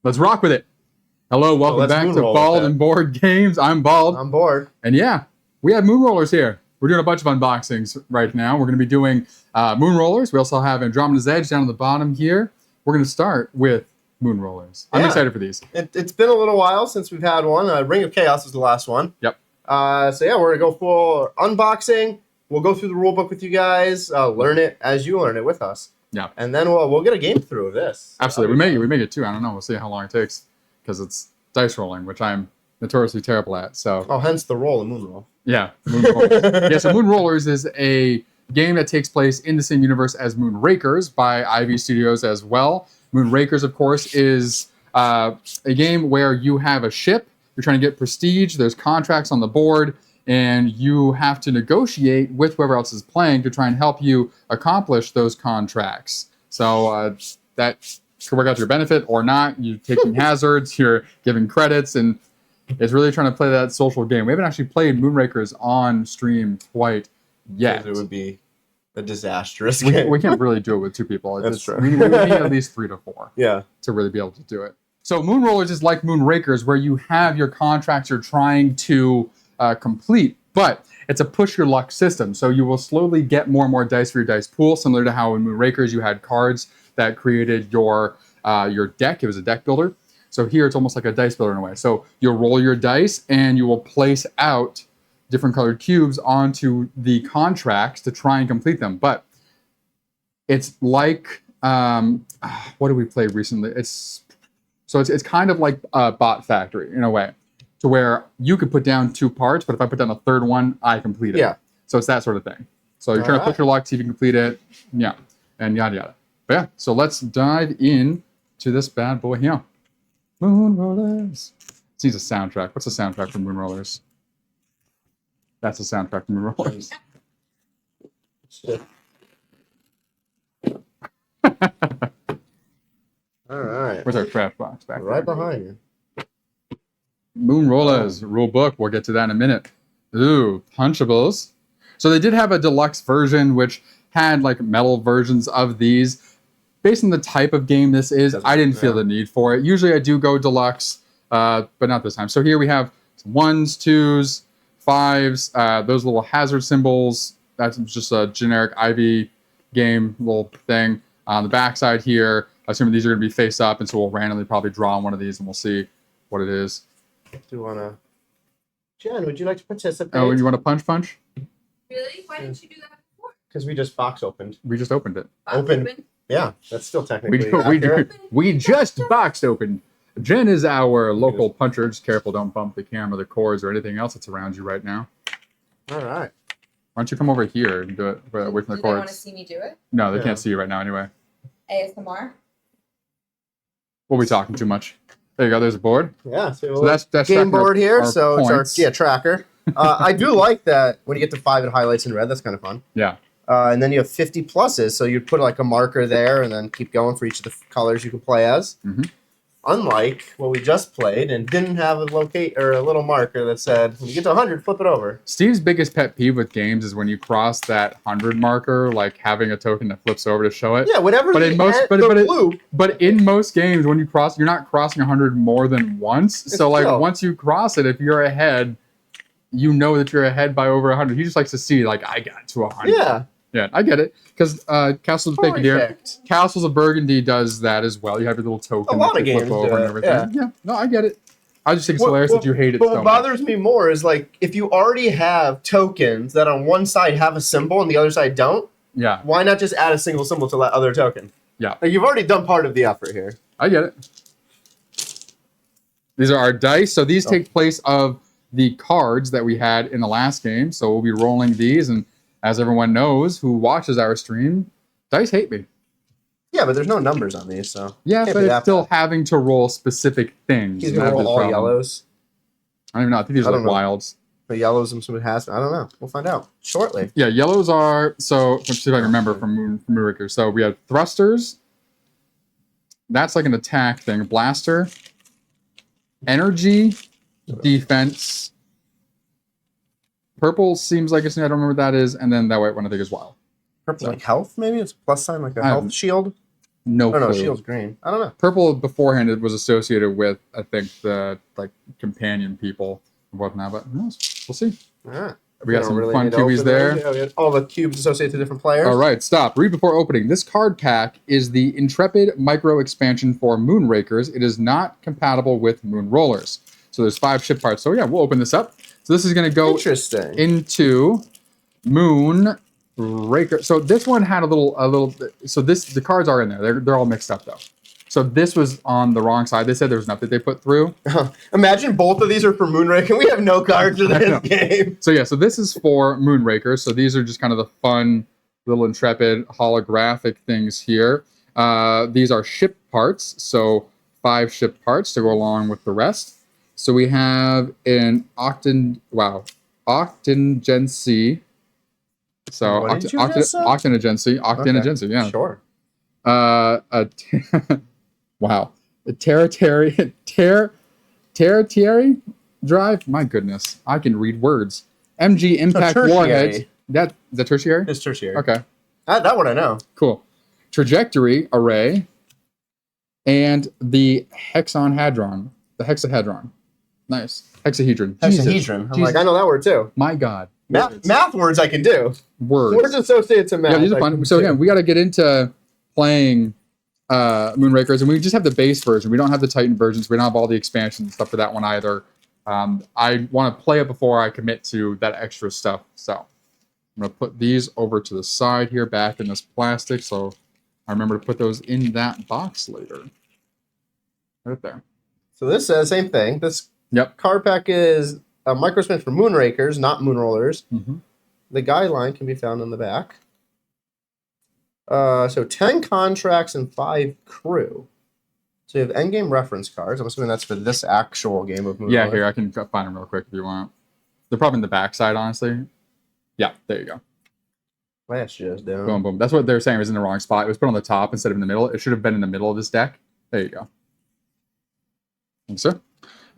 Let's rock with it. Hello, welcome back to Bald and Board Games. I'm Bald. I'm Bored. And yeah, we have Moonrollers here. We're doing a bunch of unboxings right now. We're going to be doing Moonrollers. We also have Andromeda's Edge down at the bottom here. We're going to start with Moonrollers. I'm excited for these. It's been a little while since we've had one. Ring of Chaos was the last one. Yep. So yeah, we're going to go full unboxing. We'll go through the rule book with you guys, learn it as you learn it with us. Yeah. And then we'll get a game through of this. Absolutely. We make it too. I don't know. We'll see how long it takes because it's dice rolling, which I'm notoriously terrible at. So. Oh, hence the roll of Moonroll. Yeah. Moonrollers. Yeah. So Moonrollers is a game that takes place in the same universe as Moonrakers by Ivy Studios as well. Moonrakers, of course, is a game where you have a ship. You're trying to get prestige. There's contracts on the board. And you have to negotiate with whoever else is playing to try and help you accomplish those contracts. So that could work out to your benefit or not. You're taking hazards, you're giving credits, and it's really trying to play that social game. We haven't actually played Moonrakers on stream quite yet. It would be a disastrous game. We can't really do it with two people. That's true. We need at least 3 to 4 to really be able to do it. So Moonrollers is like Moonrakers, where you have your contracts you're trying to complete, but it's a push your luck system. So you will slowly get more and more dice for your dice pool, similar to how in Moonrakers you had cards that created your deck. It was a deck builder. So here it's almost like a dice builder in a way. So you'll roll your dice and you will place out different colored cubes onto the contracts to try and complete them. But it's like what did we play recently? It's kind of like a Bot Factory in a way, to where you could put down 2 parts, but if I put down a third one, I complete it. Yeah. So it's that sort of thing. So you're trying to push your luck, see if you can complete it. Yeah. And yada yada. But yeah, so let's dive in to this bad boy here. Moonrollers. It needs a soundtrack. What's the soundtrack for Moonrollers? That's the soundtrack for Moonrollers. All right. Where's our trash box back right there? behind you. Moonrollers rule book. We'll get to that in a minute. Ooh, punchables. So they did have a deluxe version which had like metal versions of these. Based on the type of game this is, I didn't feel the need for it. Usually I do go deluxe, but not this time. So here we have some 1s, 2s, 5s, those little hazard symbols. That's just a generic Ivy game little thing. On the backside here, assuming these are going to be face up, and so we'll randomly probably draw on one of these and we'll see what it is. Do you want to... Jen, would you like to participate? Oh, you want to punch? Really? Why didn't you do that before? Because we just box opened. We just opened it. Open? Yeah, that's still technically we just boxed open. Jen is our local puncher. Just careful, don't bump the camera, the cords, or anything else that's around you right now. All right. Why don't you come over here and do it away from the cords? Do they want to see me do it? No, they can't see you right now anyway. ASMR? We'll be talking too much. There you go. There's a board. Yeah. So that's game board here. So points. it's our tracker. I do like that when you get to 5, it highlights in red. That's kind of fun. Yeah. And then you have 50 pluses, so you'd put like a marker there and then keep going for each of the colors you can play as. Mm-hmm. Unlike what we just played and didn't have a a little marker that said, when you get to 100, flip it over. Steve's biggest pet peeve with games is when you cross that 100 marker, like having a token that flips over to show it. Yeah, whatever. But in most games, when you cross, you're not crossing 100 more than once. So like once you cross it, if you're ahead, you know that you're ahead by over 100. He just likes to see like I got to 100. Yeah. Yeah, I get it. Because Castles of Burgundy does that as well. You have your little token that you flip over and everything. Yeah, no, I get it. I just think it's hilarious that you hate it so much. But what bothers me more is like if you already have tokens that on one side have a symbol and the other side don't. Yeah. Why not just add a single symbol to that other token? Yeah. Like, you've already done part of the effort here. I get it. These are our dice. So these take place of the cards that we had in the last game. So we'll be rolling these, and as everyone knows who watches our stream, dice hate me. Yeah, but there's no numbers on these, so... Yeah, but it's still having to roll specific things. He's going to roll all yellows. I don't even know. I think these are wilds. The yellows and some has... I don't know. We'll find out shortly. Yeah, yellows are... So, let's see if I can remember from Moonraker. So, we have thrusters. That's like an attack thing. Blaster. Energy. Defense. Purple seems like it's... I don't remember what that is. And then that white one I think is wild. Purple, like health, maybe? It's a plus sign, like a health shield? No Oh no, clue. shield's green. I don't know. Purple beforehand it was associated with, I think, the like companion people and whatnot, but who knows? We'll see. All right. We got don't some really fun need to cubies open there. those. Yeah, we had all the cubes associated to different players. All right, stop. Read before opening. This card pack is the Intrepid Micro expansion for Moonrakers. It is not compatible with Moonrollers. So there's 5 ship parts. So yeah, we'll open this up. So this is going to go Interesting. into Moonraker. So this one had a little. So the cards are in there. They're all mixed up though. So this was on the wrong side. They said there was nothing they put through. Imagine both of these are for Moonraker. We have no cards in this game. So yeah, so this is for Moonraker. So these are just kind of the fun little Intrepid holographic things here. These are ship parts. So 5 ship parts to go along with the rest. So we have an Octinogency. So What did you just say? Octinogency, yeah. Sure. Wow. A Tertiary drive? My goodness. I can read words. MG Impact tertiary. Warheads. The tertiary? It's tertiary. Okay. That one I know. Cool. Trajectory array. And the hexahedron. The hexahedron. Nice. Hexahedron. Hexahedron. I'm like, I know that word too. My God. Math words I can do. Words. Words associated to math. Yeah, these are fun. So again, we got to get into playing Moonrakers, and we just have the base version. We don't have the Titan versions. We don't have all the expansions and stuff for that one either. I want to play it before I commit to that extra stuff. So I'm going to put these over to the side here, back in this plastic, so I remember to put those in that box later. Right there. So this says same thing. This card pack is a micro expansion for Moonrakers, not Moonrollers. Mm-hmm. The guideline can be found on the back. So 10 contracts and 5 crew. So you have endgame reference cards. I'm assuming that's for this actual game of Moonrollers. Yeah, here, I can find them real quick if you want. They're probably in the back side, honestly. Yeah, there you go. Flash just down. Boom, boom. That's what they're saying was in the wrong spot. It was put on the top instead of in the middle. It should have been in the middle of this deck. There you go. Thanks, sir.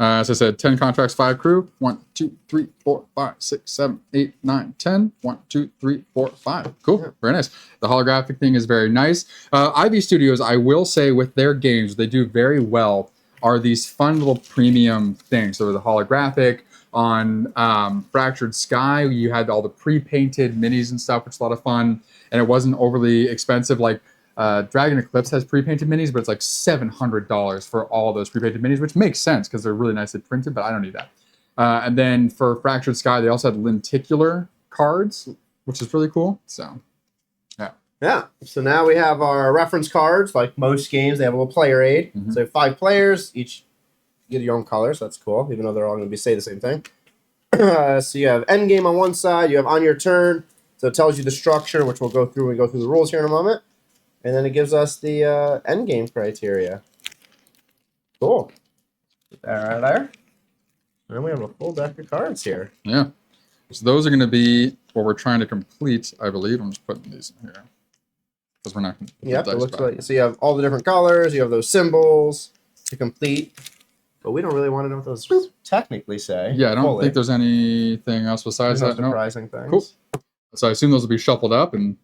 As I said, 10 contracts, 5 crew. 1, 2, 3, 4, 5, 6, 7, 8, 9, 10. 1, 2, 3, 4, 5. Cool. Yeah. Very nice. The holographic thing is very nice. Ivy Studios, I will say, with their games, they do very well, are these fun little premium things. So the holographic on Fractured Sky, you had all the pre-painted minis and stuff, which is a lot of fun. And it wasn't overly expensive. Like, Dragon Eclipse has pre-painted minis, but it's like $700 for all those pre-painted minis, which makes sense because they're really nicely printed, but I don't need that. And then for Fractured Sky, they also had lenticular cards, which is really cool. So, yeah. Yeah. So now we have our reference cards. Like most games, they have a little player aid. Mm-hmm. So 5 players, each get your own color, so that's cool, even though they're all going to say the same thing. So you have endgame on one side, you have on your turn, so it tells you the structure, which we'll go through when we go through the rules here in a moment. And then it gives us the endgame criteria. Cool. Put that right there. And we have a full deck of cards here. Yeah. So those are going to be what we're trying to complete, I believe. I'm just putting these in here. Because we're not going to Yep, it looks like, so you have all the different colors, you have those symbols to complete. But we don't really want to know what those technically say. Yeah, I don't think there's anything else besides that. Surprising things. Cool. So I assume those will be shuffled up and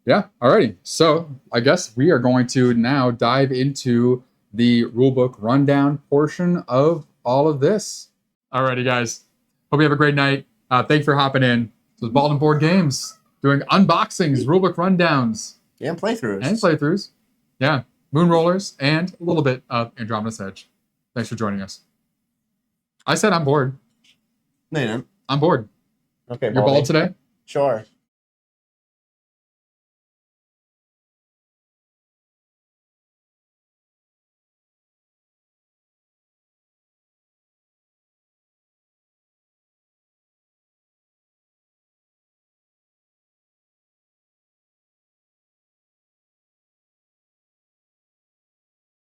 yeah, alrighty. So I guess we are going to now dive into the rulebook rundown portion of all of this. Alrighty, guys. Hope you have a great night. Thanks for hopping in. This was Bald and Board Games, doing unboxings, rulebook rundowns. Yeah, and playthroughs. Yeah, Moonrollers, and a little bit of Andromeda's Edge. Thanks for joining us. I said I'm bored. No, you didn't. I'm bored. Okay, You're bald today? Sure.